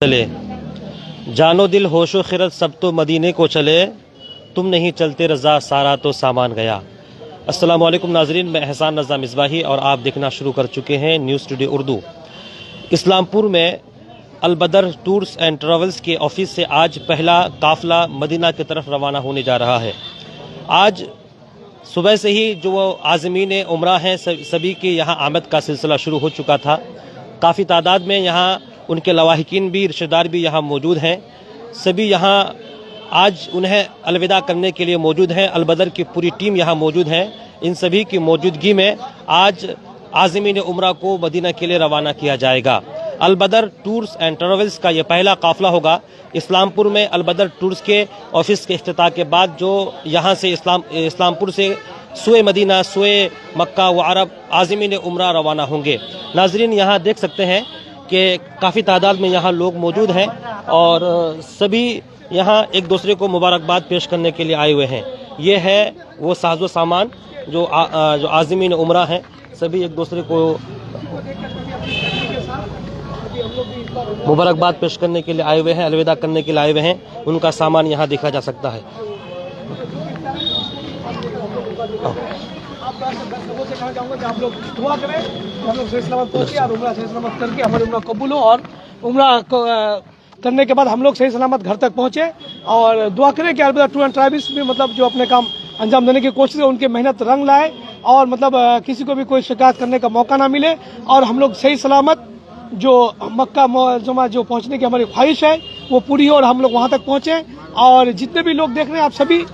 چلے جانو دل ہوش و خرد سب تو مدینے کو چلے، تم نہیں چلتے رضا سارا تو سامان گیا۔ السلام علیکم ناظرین، میں احسان رضا مصباحی اور آپ دیکھنا شروع کر چکے ہیں نیوز ٹوڈے اردو۔ اسلام پور میں البدر ٹورز اینڈ ٹریولز کے آفس سے آج پہلا قافلہ مدینہ کی طرف روانہ ہونے جا رہا ہے۔ آج صبح سے ہی جو عازمین عمرہ ہیں سبھی کے یہاں آمد کا سلسلہ شروع ہو چکا تھا۔ کافی تعداد میں یہاں ان کے لواحقین بھی، رشتہ دار بھی یہاں موجود ہیں۔ سبھی یہاں آج انہیں الوداع کرنے کے لیے موجود ہیں۔ البدر کی پوری ٹیم یہاں موجود ہے۔ ان سبھی کی موجودگی میں آج عازمین عمرہ کو مدینہ کے لیے روانہ کیا جائے گا۔ البدر ٹورز اینڈ ٹریولز کا یہ پہلا قافلہ ہوگا۔ اسلام پور میں البدر ٹورز کے آفس کے افتتاح کے بعد جو یہاں سے اسلام پور سے سوئے مدینہ، سوئے مکہ و عرب عازمین عمرہ روانہ ہوں گے۔ ناظرین یہاں دیکھ سکتے ہیں کہ کافی تعداد میں یہاں لوگ موجود ہیں اور سبھی یہاں ایک دوسرے کو مبارکباد پیش کرنے کے لیے آئے ہوئے ہیں۔ یہ ہے وہ ساز و سامان جو عازمین عمرہ ہیں، سبھی ایک دوسرے کو مبارکباد پیش کرنے کے لیے آئے ہوئے ہیں، الوداع کرنے کے لیے آئے ہوئے ہیں۔ ان کا سامان یہاں دیکھا جا سکتا ہے۔ آپ لوگ دعا کریں کہ ہم لوگ صحیح سلامت پہنچے اور عمرہ صحیح سلامت کر کے ہمارے عمرہ قبول ہو، اور عمرہ کرنے کے بعد ہم لوگ صحیح سلامت گھر تک پہنچے، اور دعا کریں کہ البتہ ٹور اینڈ ٹریولز بھی جو اپنے کام انجام دینے کی کوشش ہے، ان کی محنت رنگ لائے اور کسی کو بھی کوئی شکایت کرنے کا موقع نہ ملے، اور ہم لوگ صحیح سلامت جو مکہ معظمہ جو پہنچنے کی ہماری خواہش ہے وہ پوری ہو اور ہم لوگ وہاں تک پہنچیں۔ اور جتنے بھی لوگ دیکھ رہے ہیں آپ سبھی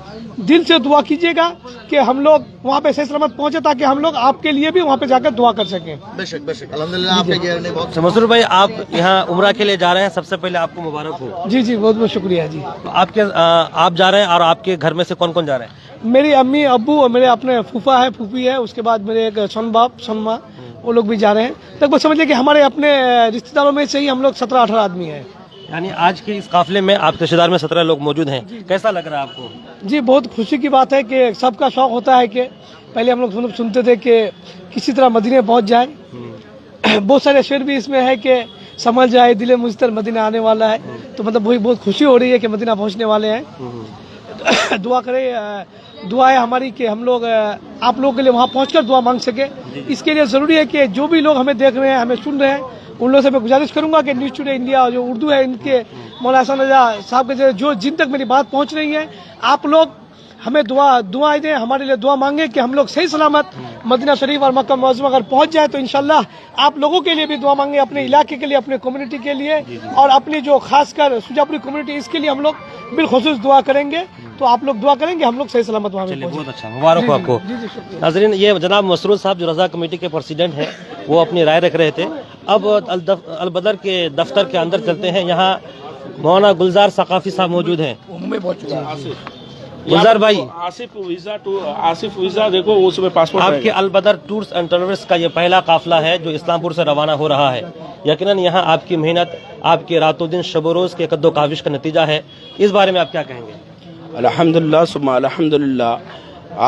دل سے دعا کیجیے گا کہ ہم لوگ وہاں پہ صحیح سلامت پہنچے، تاکہ ہم لوگ آپ کے لیے بھی وہاں پہ جا کر دعا کر سکیں۔ بے شک الحمدللہ آپ کے گھر نے بہت مسرور بھائی، آپ یہاں عمرہ کے لیے جا رہے ہیں، سب سے پہلے آپ کو مبارک ہو۔ جی بہت بہت شکریہ جی۔ آپ جا رہے ہیں اور آپ کے گھر میں سے کون کون جا رہے ہیں؟ میری امی ابو اور میرے اپنے پھوپھا ہے، پھوپھی ہے، اس کے بعد میرے ایک سن باپ سن ماں، وہ لوگ بھی جا رہے ہیں۔ تک بس سمجھے کہ ہمارے اپنے رشتہ داروں میں سے ہی ہم لوگ 17-18 آدمی ہیں۔ یعنی آج کے اس قافلے میں آپ کے رشتہ دار میں 17 لوگ موجود ہیں، کیسا لگ رہا ہے آپ کو؟ جی بہت خوشی کی بات ہے کہ سب کا شوق ہوتا ہے کہ پہلے ہم لوگ سنتے تھے کہ کسی طرح مدینے پہنچ جائے۔ بہت سارے شعر بھی اس میں ہے کہ سمجھ جائے دل مجتر مدینہ آنے والا ہے، تو وہی بہت خوشی ہو رہی ہے کہ مدینہ پہنچنے والے ہیں۔ دعا کرے، دعا ہے ہماری کہ ہم لوگ آپ لوگوں کے لیے وہاں پہنچ کر دعا مانگ سکے۔ اس کے لیے ضروری ہے کہ جو بھی لوگ ہمیں دیکھ رہے ہیں، ہمیں سن رہے ہیں، ان لوگوں سے میں گزارش کروں گا کہ نیوز ٹوڈے انڈیا جو اردو ہے، ان کے مولانا احسان رضا صاحب کے جن تک میری بات پہنچ رہی ہے، آپ لوگ ہمیں دعائیں دیں، ہمارے لیے دعا مانگیں کہ ہم لوگ صحیح سلامت مدینہ شریف اور مکہ معظمہ اگر پہنچ جائے تو انشاءاللہ آپ لوگوں کے لیے بھی دعا مانگیں، اپنے علاقے کے لیے، اپنے کمیونٹی کے لیے، اور اپنی جو خاص کر سجاپوری کمیونٹی، اس کے لیے ہم لوگ بالخصوص دعا کریں گے۔ تو آپ لوگ دعا کریں گے ہم لوگ صحیح سلامت وہاں پہ بہت اچھا، مبارک ہو آپ کو۔ ناظرین یہ جناب مسرور صاحب جو رضا کمیٹی کے پریزیڈنٹ ہیں، وہ اپنی رائے رکھ رہے تھے۔ اب البدر کے دفتر کے اندر چلتے ہیں۔ یہاں مولانا گلزار ثقافی صاحب موجود ہیں۔ گلزار بھائی، آصف ویزا دیکھو اس میں پاسپورٹ آپ کے البدر ٹورز اینڈ ٹریولز کا یہ پہلا قافلہ ہے جو اسلام پور سے روانہ ہو رہا ہے۔ یقیناً یہاں آپ کی محنت، آپ کے رات و دن شب و روز کے قد و کاوش کا نتیجہ ہے۔ اس بارے میں آپ کیا کہیں گے؟ الحمدللہ ثم الحمدللہ،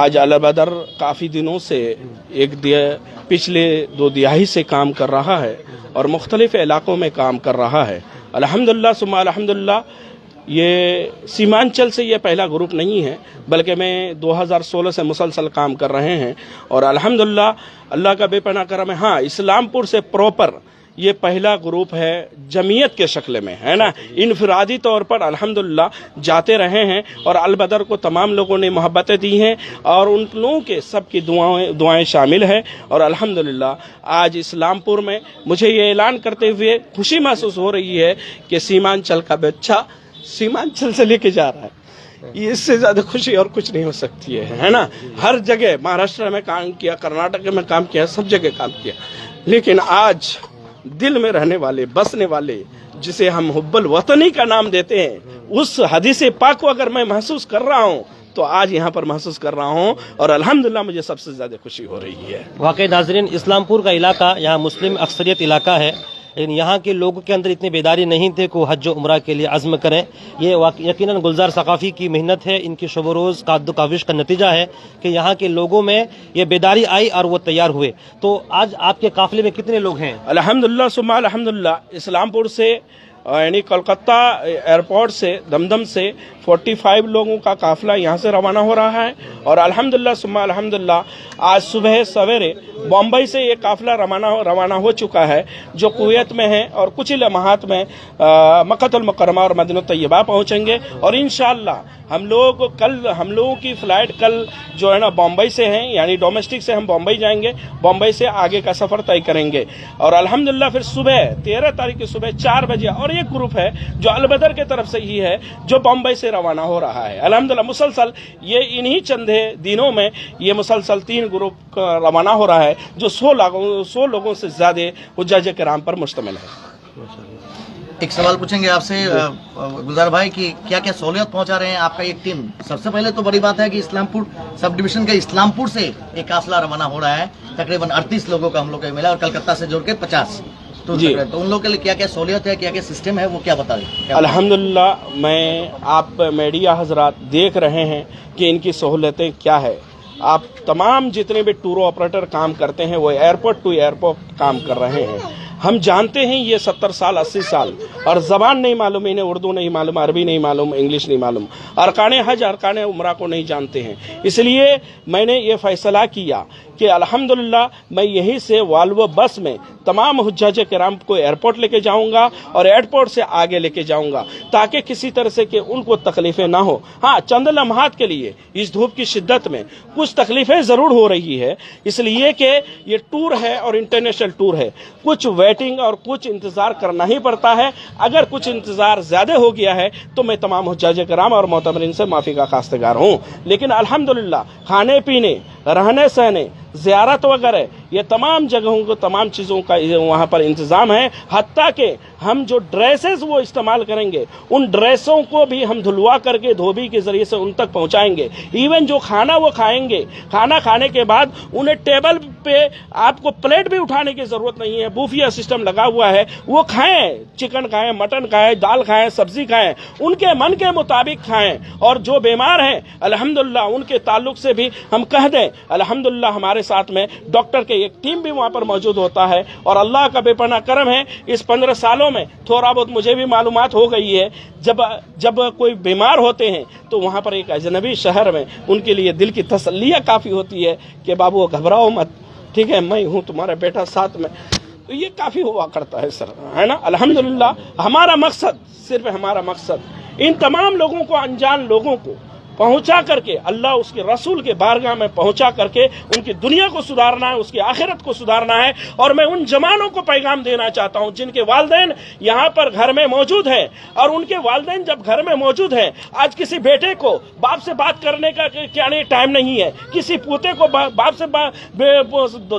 آج البدر کافی دنوں سے پچھلے 2 دہائی سے کام کر رہا ہے اور مختلف علاقوں میں کام کر رہا ہے۔ الحمدللہ ثم الحمدللہ، یہ سیمانچل سے یہ پہلا گروپ نہیں ہے، بلکہ میں 2016 سے مسلسل کام کر رہے ہیں، اور الحمدللہ اللہ کا بے پناہ کرم ہے۔ ہاں، اسلام پور سے پراپر یہ پہلا گروپ ہے جمعیت کے شکل میں، ہے نا۔ انفرادی طور پر الحمدللہ جاتے رہے ہیں، اور البدر کو تمام لوگوں نے محبتیں دی ہیں، اور ان لوگوں کے سب کی دعائیں شامل ہیں، اور الحمدللہ آج اسلام پور میں مجھے یہ اعلان کرتے ہوئے خوشی محسوس ہو رہی ہے کہ سیمانچل کا بچہ سیمانچل سے لے کے جا رہا ہے۔ اس سے زیادہ خوشی اور کچھ نہیں ہو سکتی ہے نا۔ ہر جگہ مہاراشٹر میں کام کیا، کرناٹک میں کام کیا، سب جگہ کام کیا، لیکن آج دل میں رہنے والے، بسنے والے، جسے ہم حب الوطنی کا نام دیتے ہیں، اس حدیث پاک کو اگر میں محسوس کر رہا ہوں تو آج یہاں پر محسوس کر رہا ہوں، اور الحمدللہ مجھے سب سے زیادہ خوشی ہو رہی ہے۔ واقعی ناظرین، اسلام پور کا علاقہ یہاں مسلم اکثریت علاقہ ہے، لیکن یہاں کے لوگوں کے اندر اتنی بیداری نہیں تھے کہ وہ حج و عمرہ کے لیے عزم کریں۔ یہ یقیناً گلزار ثقافی کی محنت ہے، ان کی شب و روز قد و کاوش کا نتیجہ ہے کہ یہاں کے لوگوں میں یہ بیداری آئی اور وہ تیار ہوئے۔ تو آج آپ کے قافلے میں کتنے لوگ ہیں؟ الحمدللہ ثم الحمدللہ، اسلام پور سے यानी कोलकाता एयरपोर्ट से दमदम से 45 लोगों का काफिला यहाँ से रवाना हो रहा है और अल्हम्दुलिल्लाह सुम्मा अल्हम्दुलिल्लाह आज सुबह सवेरे बम्बई से ये काफिला रवाना हो चुका है जो कुवैत में है और कुछ ही लम्हात में मक्कातुल मुकर्रमा और मदीना तैयबा पहुंचेंगे और इंशाअल्लाह हम लोगों की फ्लाइट कल जो है ना बम्बई से है, यानी डोमेस्टिक से हम बम्बई जाएंगे, बम्बई से आगे का सफर तय करेंगे और अल्हम्दुलिल्लाह फिर सुबह 13 तारीख की सुबह 4 बजे और एक ग्रुप है जो अलबदर के तरफ से ही है जो बम्बई से रवाना हो रहा है। अल्हम्दुलिल्लाह मुसलसल ये इन्हीं चंद दिनों में ये मुसलसल 3 ग्रुप रवाना हो रहा है जो 100 लोगों से ज्यादा हुज्जाज किराम पर मुश्तमिल है। एक सवाल पूछेंगे आपसे गुलजार भाई कि क्या क्या सहूलियत पहुंचा रहे हैं आपका एक टीम। सबसे पहले तो बड़ी बात है कि इस्लामपुर सब डिवीजन के इस्लामपुर से एक काफिला रवाना हो रहा है, तकरीबन 38 लोगों का हम लोग को मिला और कलकत्ता से जोड़ के 50 तो उन लोगों के लिए क्या क्या सहूलियत है, क्या क्या सिस्टम है, वो क्या बता दें। अल्हम्दुलिल्लाह मैं आप मीडिया हजरात देख रहे हैं कि इनकी सहूलतें क्या है। आप तमाम जितने भी टूर ऑपरेटर काम करते हैं वो एयरपोर्ट टू एयरपोर्ट काम कर रहे हैं। हम जानते हैं ये 70 साल 80 साल और ज़बान नहीं मालूम, इन्हें उर्दू नहीं मालूम, अरबी नहीं मालूम, इंग्लिश नहीं मालूम, अरकान हज अरकान उम्रा को नहीं जानते हैं। इसलिए मैंने ये फैसला किया कि अल्हम्दुलिल्लाह मैं यहीं से वाल्वो बस में तमाम हुज्जाज किराम को एयरपोर्ट लेके जाऊंगा और एयरपोर्ट से आगे लेके जाऊंगा ताकि किसी तरह से कि उनको तकलीफें ना हो। हाँ, चंद लम्हात के लिए इस धूप की शिद्दत में कुछ तकलीफें ज़रूर हो रही है, इसलिए कि ये टूर है और इंटरनेशनल टूर है, कुछ वेटिंग और कुछ इंतज़ार करना ही पड़ता है। अगर कुछ इंतज़ार ज़्यादा हो गया है तो मैं तमाम हुज्जाज किराम और मोतमरीन से माफ़ी का खास्तगार हूँ। लेकिन अल्हम्दुलिल्लाह खाने पीने रहने सहने ज़ियारत वगैरह ये तमाम जगहों को तमाम चीज़ों का वहाँ पर इंतज़ाम है। हत्ता कि हम जो ड्रेसेस वो इस्तेमाल करेंगे उन ड्रेसों को भी हम धुलवा करके धोबी के ज़रिए से उन तक पहुँचाएंगे। इवन जो खाना वो खाएंगे, खाना खाने के बाद उन्हें टेबल पे आपको प्लेट भी उठाने की ज़रूरत नहीं है, बूफिया सिस्टम लगा हुआ है, वो खाएं, चिकन खाएं, मटन खाएं, दाल खाएं, सब्जी खाएं, उनके मन के मुताबिक खाएं। और जो बीमार हैं अल्हम्दुलिल्लाह उनके ताल्लुक से भी हम कह दें अल्हम्दुलिल्लाह हमारे साथ में डॉक्टर के एक टीम भी वहाँ पर मौजूद होता है और अल्लाह का बेपनाह करम है। इस 15 सालों में थोड़ा बहुत मुझे भी मालूमात हो गई है, जब कोई बीमार होते हैं तो वहाँ पर एक अजनबी शहर में उनके लिए दिल की तसल्लियाँ काफ़ी होती है कि बाबू घबराओ मत, ठीक है, मैं हूँ तुम्हारा बेटा साथ में। तो ये काफ़ी हुआ करता है सर, है ना। अल्हम्दुलिल्लाह हमारा मकसद, सिर्फ हमारा मकसद इन तमाम लोगों को, अनजान लोगों को पहुंचा करके अल्लाह उसके रसूल के बारगाह में पहुंचा करके उनकी दुनिया को सुधारना है, उसकी आखिरत को सुधारना है। और मैं उन जवानों को पैगाम देना चाहता हूं जिनके वालिदैन यहाँ पर घर में मौजूद हैं और उनके वालिदैन जब घर में मौजूद हैं, आज किसी बेटे को बाप से बात करने का क्या नहीं टाइम नहीं है, किसी पोते को बाप से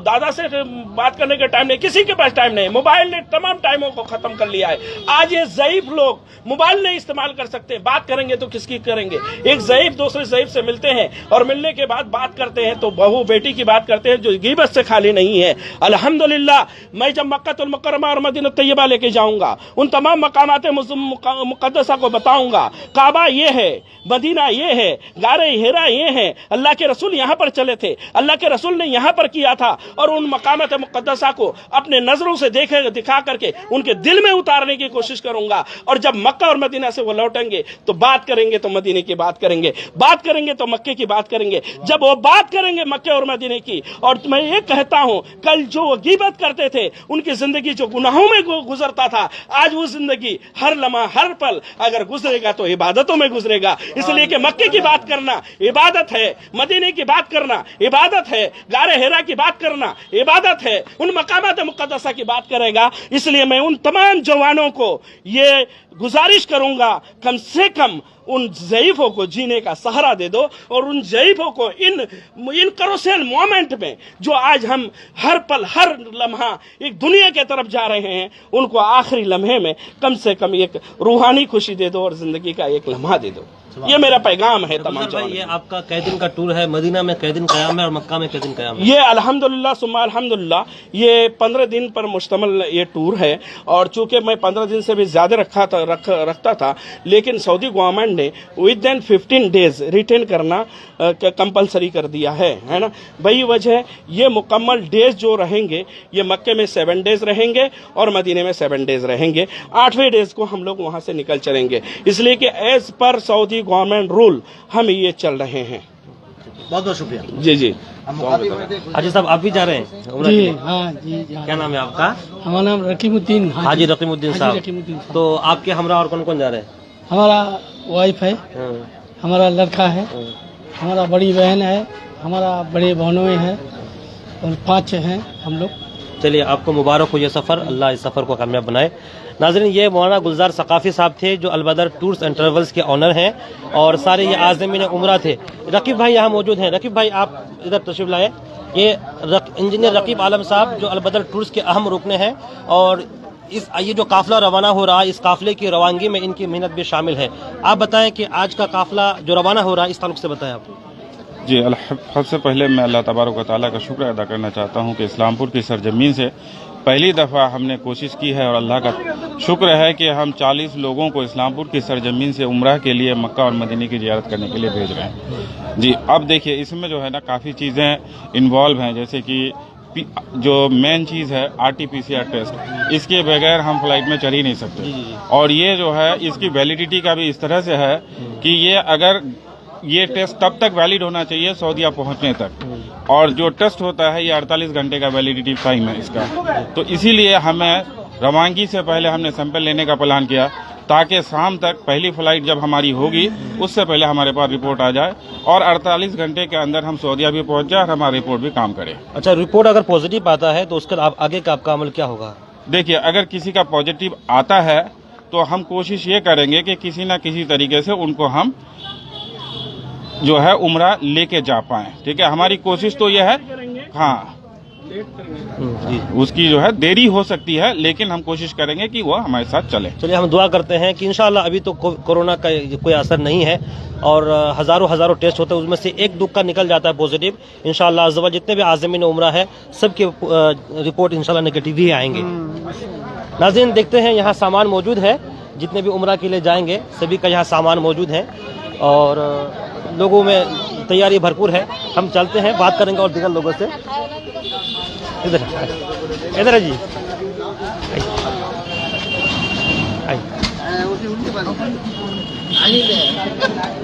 दादा से बात करने का टाइम नहीं, किसी के पास टाइम नहीं। मोबाइल ने तमाम टाइमों को खत्म कर लिया है। आज ये ज़ईफ लोग मोबाइल नहीं इस्तेमाल कर सकते, बात करेंगे तो किसकी करेंगे। एक ज़ईफ दूसरे ज़ईफ से मिलते हैं और मिलने के बाद बात करते हैं तो बहू बेटी की बात करते हैं जो गीबत से खाली नहीं है। अल्हम्दुलिल्लाह मैं जब मक्कातुल मुकर्रमा और मदीना तैयबा लेके जाऊंगा, उन तमाम मकामात मुक़द्दसा को बताऊंगा। काबा ये है, मदीना ये है, गारे हिरा ये है, अल्लाह के रसूल यहाँ पर चले थे, अल्लाह के रसूल ने यहाँ पर किया था। और उन मकामात मुक़द्दसा को अपने नजरों से दिखा करके उनके दिल में उतारने की कोशिश करूंगा। और जब मक्का और मदीना से वो लौटेंगे तो बात करेंगे तो मदीने की बात करेंगे, बात करेंगे तो मक्के की बात करेंगे। जब वो बात करेंगे मक्के और मदीने की, और मैं ये कहता हूं कल जो वो गीबत करते थे उनकी जिंदगी जो गुनाहों में गुजरता था, आज वो जिंदगी हर लम्हा हर पल अगर गुजरेगा तो इबादतों में गुजरेगा। इसलिए कि मक्के की बात करना इबादत है, मदीने की बात करना इबादत है, गारे हिरा की बात करना इबादत है, उन मकामात मुक़द्दसा की बात करेगा। इसलिए मैं उन तमाम जवानों को ये गुजारिश करूंगा कम से कम उन ज़ईफ़ों को जीने का सहारा दे दो और उन ज़ईफ़ों को इन क्रूशियल मोमेंट में जो आज हम हर पल हर लम्हा एक दुनिया के तरफ जा रहे हैं, उनको आखिरी लम्हे में कम से कम एक रूहानी खुशी दे दो और जिंदगी का एक लम्हा दे दो। ये मेरा पैगाम है तमाम भाई। ये आपका कै दिन का टूर है? मदीना में कै दिन क़याम है और मक्का में कै दिन क़याम है? ये अल्हम्दुलिल्लाह सुम्मा अल्हम्दुलिल्लाह ये 15 दिन पर मुश्तमिल ये टूर है। और चूंकि मैं 15 दिन से भी ज्यादा रखता था, लेकिन सऊदी गवर्नमेंट गवर्नमेंट ने विद इन 15 डेज रिटर्न करना कंपलसरी कर दिया है ना। वही वजह है, ये मुकम्मल डेज जो रहेंगे ये मक्के में 7 डेज रहेंगे और मदीने में 7 डेज रहेंगे। 8वें डेज को हम लोग वहां से निकल चलेंगे, इसलिए कि as per Saudi government rule हम ये चल रहे हैं। बहुत बहुत शुक्रिया। जी जी। हाजी साहब आप भी जा रहे हैं उम्रा के जी लिए? हाँ जी क्या नाम है आपका? हमारा नाम रकीमुद्दीन हाजी रकीमुद्दीन साहब। रकीमुद्दीन साहब। तो आपके हमरा और कौन कौन जा रहे हैं? हमारा वाइफ है, हाँ, हमारा लड़का है, हाँ। हमारा बड़ी बहन है, हमारा बड़े बहनों हैं और 5 हैं हम लोग। चलिए आपको मुबारक हो ये सफ़र, अल्लाह इस सफ़र को कामयाब बनाए। नाज़रीन, ये मौलाना गुलजार सकाफ़ी साहब थे जो अलबदर टूर्स एंड ट्रेवल्स के ऑनर हैं और सारे ये आज़मीन उम्रा थे। रकीब भाई यहाँ मौजूद हैं। रकीब भाई आप इधर तशरीफ लाए। ये इंजीनियर रकीब आलम साहब जो अलबदर टूर्स के अहम रुकन हैं और ये जो काफ़िला रवाना हो रहा है, इस काफ़िले की रवानगी में इनकी मेहनत भी शामिल है। आप बताएं कि आज का काफ़िला जो रवाना हो रहा है इस ताल्लुक से बताएं आप। जी, सबसे पहले मैं अल्लाह तबारक व तआला का शुक्र अदा करना चाहता हूं कि इस्लामपुर की सरजमीन से पहली दफ़ा हमने कोशिश की है और अल्लाह का शुक्र है कि हम 40 लोगों को इस्लामपुर की सरजमीन से उम्रा के लिए मक्का और मदीने की ज़ियारत करने के लिए भेज रहे हैं। जी, अब देखिए इसमें जो है ना काफ़ी चीज़ें इन्वॉल्व हैं, जैसे कि जो मेन चीज़ है RT-PCR टेस्ट, इसके बगैर हम फ्लाइट में चल ही नहीं सकते। और ये जो है इसकी वैलिडिटी का भी इस तरह से है कि ये टेस्ट तब तक वैलिड होना चाहिए सऊदीया पहुंचने तक, और जो टेस्ट होता है ये 48 घंटे का वैलिडिटी टाइम है इसका। तो इसीलिए हमें रवानगी से पहले हमने सैंपल लेने का प्लान किया ताकि शाम तक पहली फ्लाइट जब हमारी होगी उससे पहले हमारे पास रिपोर्ट आ जाए और 48 घंटे के अंदर हम सऊदीया भी पहुंच जाए और हमारा रिपोर्ट भी काम करे। अच्छा, रिपोर्ट अगर पॉजिटिव आता है तो उसका आगे का आपका अमल क्या होगा? देखिए, अगर किसी का पॉजिटिव आता है तो हम कोशिश ये करेंगे कि किसी न किसी तरीके से उनको हम जो है उम्रा लेके जा पाए। ठीक है, हमारी कोशिश तो यह है, हाँ उसकी जो है देरी हो सकती है लेकिन हम कोशिश करेंगे कि वो हमारे साथ चले। चलिए हम दुआ करते हैं कि इंशाल्लाह अभी तो कोरोना का कोई असर नहीं है और हज़ारों टेस्ट होते हैं, उसमें से एक दुख का निकल जाता है पॉजिटिव। इंशाल्लाह अज़्ज़ वजल जितने भी आज़मीन उम्रा है सबके रिपोर्ट इंशाल्लाह नेगेटिव ही आएंगे। नाज़रीन, देखते हैं यहाँ सामान मौजूद है, जितने भी उम्रा के लिए जाएंगे सभी का यहाँ सामान मौजूद है और लोगों में तैयारी भरपूर है। हम चलते हैं, बात करेंगे और दीगर लोगों से। इधर इधर है जी।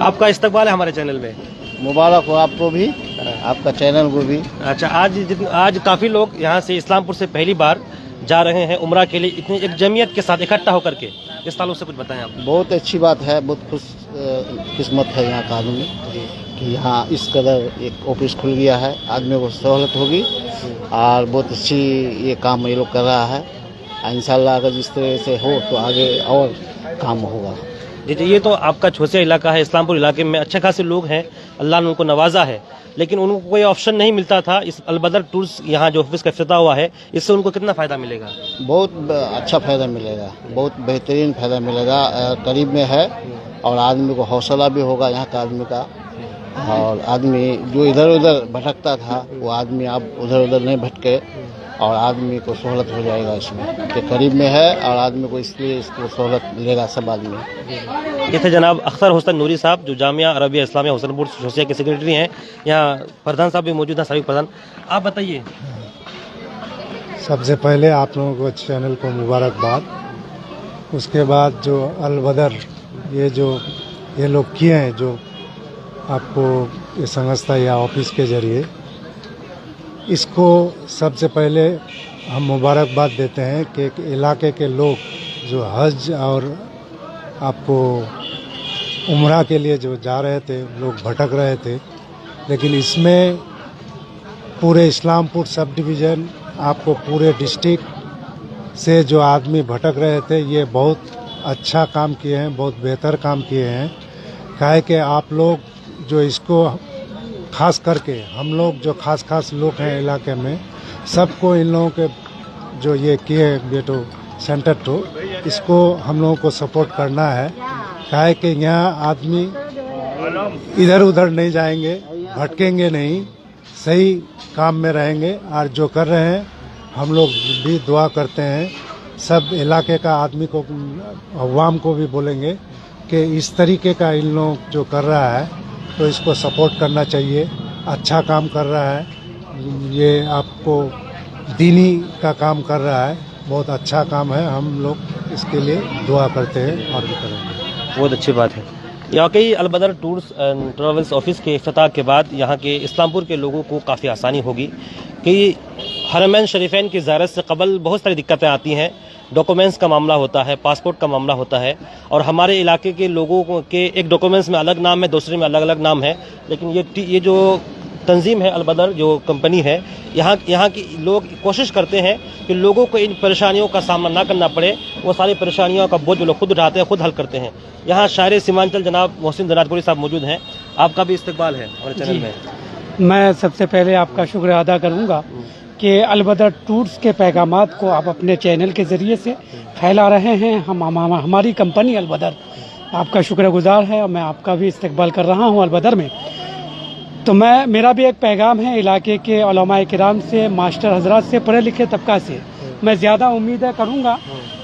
आपका इस्तकबाल है हमारे चैनल में। मुबारक हो आपको भी, आपका चैनल को भी। अच्छा, आज काफ़ी लोग यहाँ से इस्लामपुर से पहली बार जा रहे हैं उम्रा के लिए, इतनी एक जमीयत के साथ इकट्ठा होकर के, इस ताल्लुक से कुछ बताएं आप। बहुत अच्छी बात है, बहुत खुश किस्मत है यहाँ का आदमी कि यहाँ इस कदर एक ऑफिस खुल गया है, आदमी को सहूलत होगी और बहुत अच्छी ये काम ये लोग कर रहा है। इंशाल्लाह अगर जिस तरह से हो तो आगे और काम होगा। जी, ये तो आपका छोसिया इलाका है, इस्लामपुर इलाके में अच्छे खासे लोग हैं, अल्लाह ने उनको नवाजा है, लेकिन उनको कोई ऑप्शन नहीं मिलता था। इस अलबदर टूर्स यहाँ जो ऑफिस का इफ्तिताह हुआ है, इससे उनको कितना फ़ायदा मिलेगा? बहुत अच्छा फ़ायदा मिलेगा, बहुत बेहतरीन फ़ायदा मिलेगा, करीब में है और आदमी को हौसला भी होगा यहाँ का आदमी का, और आदमी जो इधर उधर भटकता था वो आदमी अब उधर उधर नहीं भटके और आदमी को सहूलत हो जाएगा इसमें कि करीब में है और आदमी को इसलिए इसको सहूलत लेगा सब आदमी। ये थे जनाब अख्तर हुसैन नूरी साहब जो जामिया अरबिया इस्लामिया हुसैनपुर छोसिया के सेक्रेटरी हैं। यहाँ प्रधान साहब भी मौजूद हैं, साबिक प्रधान। आप बताइए। सबसे पहले आप लोगों को चैनल को मुबारकबाद। उसके बाद जो अलबदर ये लोग किए हैं, जो आपको ये संस्था या ऑफिस के जरिए, इसको सबसे पहले हम मुबारकबाद देते हैं कि इलाके के लोग जो हज और आपको उम्रा के लिए जो जा रहे थे, लोग भटक रहे थे, लेकिन इसमें पूरे इस्लामपुर सब डिवीज़न, आपको पूरे डिस्ट्रिक्ट से जो आदमी भटक रहे थे, ये बहुत अच्छा काम किए हैं, बहुत बेहतर काम किए हैं। काहे कि आप लोग जो इसको खास करके हम लोग जो खास लोग हैं इलाके में, सबको इन लोगों के जो ये किए बेटो सेंटर तो इसको हम लोगों को सपोर्ट करना है। काहे कि यहाँ आदमी इधर उधर नहीं जाएंगे, भटकेंगे नहीं, सही काम में रहेंगे और जो कर रहे हैं हम लोग भी दुआ करते हैं। सब इलाके का आदमी को, अवाम को भी बोलेंगे कि इस तरीके का इन लोग जो कर रहा है तो इसको सपोर्ट करना चाहिए। अच्छा काम कर रहा है, ये आपको दीनी का काम कर रहा है, बहुत अच्छा काम है। हम लोग इसके लिए दुआ करते हैं और भी करेंगे। बहुत अच्छी बात है। यहाँ के अल बदर टूर्स एंड ट्रेवल्स ऑफिस के इफ्तिताह के बाद यहाँ के इस्लामपुर के लोगों को काफ़ी आसानी होगी कि हरमैन शरीफैन की ज़ियारत से कबल बहुत सारी दिक्कतें आती हैं। डॉक्यूमेंट्स का मामला होता है, पासपोर्ट का मामला होता है, और हमारे इलाके के लोगों के एक डॉक्यूमेंट्स में अलग नाम है, दूसरे में अलग अलग नाम है। लेकिन ये जो तंजीम है अल बदर जो कंपनी है, यहाँ की लोग कोशिश करते हैं कि लोगों को इन परेशानियों का सामना ना करना पड़े। वो सारी परेशानियों का बोझ वो लोग खुद उठाते हैं, खुद हल करते हैं। यहाँ शायर सीमांचल जनाब मोहसिन जनातपुरी साहब मौजूद हैं। आपका भी इस्तकबाल है हमारे चैनल में। मैं सबसे पहले आपका शुक्रिया अदा करूंगा कि अल बदर टूर्स के पैगामात को आप अपने चैनल के ज़रिए से फैला रहे हैं। हमारी कंपनी अल बदर आपका शुक्रगुजार है और मैं आपका भी इस्तकबाल कर रहा हूं अल बदर में। तो मेरा भी एक पैगाम है इलाके के उलमाए किराम से, मास्टर हजरात से, पढ़े लिखे तबका से। मैं ज़्यादा उम्मीद करूँगा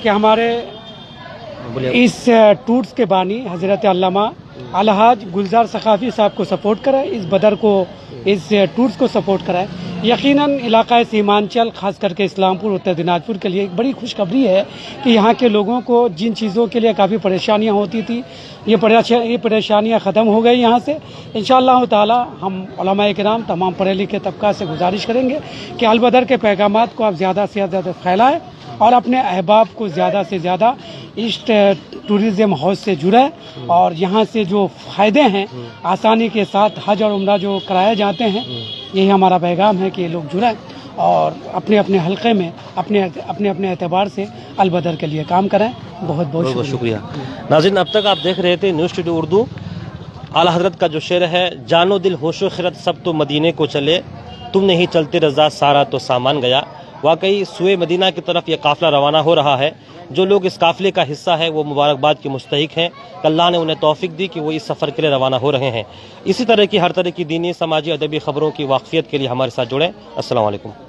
कि हमारे इस टूर्स के बानी हज़रत अल्लामा अलहाज गुलजार सखाफ़ी साहब को सपोर्ट कराए, इस बदर को, इस टूर्स को सपोर्ट कराए। यकीनन इलाक़ा सीमांचल ख़ास करके इस्लामपुर उत्तर दिनाजपुर के लिए एक बड़ी खुशखबरी है कि यहाँ के लोगों को जिन चीज़ों के लिए काफ़ी परेशानियाँ होती थी, ये परेशानियाँ ख़त्म हो गई यहाँ से। इंशाअल्लाह ताला हम उलमाए किराम तमाम पढ़े लिखे तबका से गुजारिश करेंगे कि अल बदर के पैगामात को आप ज़्यादा से ज़्यादा फैलाएँ और अपने अहबाब को ज़्यादा से ज़्यादा इस टूरिज़म हाउस से जुड़े, और यहाँ से जो फ़ायदे हैं आसानी के साथ हज और उम्रा जो कराए जाते हैं, यही हमारा पैगाम है कि ये लोग जुड़ें और अपने अपने हलक़े में अपने एतबार से अल बदर के लिए काम करें। बहुत बहुत शुक्रिया। नाज़रीन, अब तक आप देख रहे थे न्यूज़ स्टूडियो उर्दू। आला हज़रत का जो शेर है, जानो दिल होशो खिरत सब तो मदीने को चले, तुम नहीं चलते रज़ा सारा तो सामान गया। वाकई सुए मदीना की तरफ यह काफ़िला रवाना हो रहा है। जो लोग इस काफ़िले का हिस्सा है वो मुबारकबाद के मुस्तहिक हैं। अल्लाह ने उन्हें तौफीक दी कि वो इस सफ़र के लिए रवाना हो रहे हैं। इसी तरह की हर तरह की दीनी, समाजी, अदबी खबरों की वाक़फ़ियत के लिए हमारे साथ जुड़ें। अस्सलाम वालेकुम।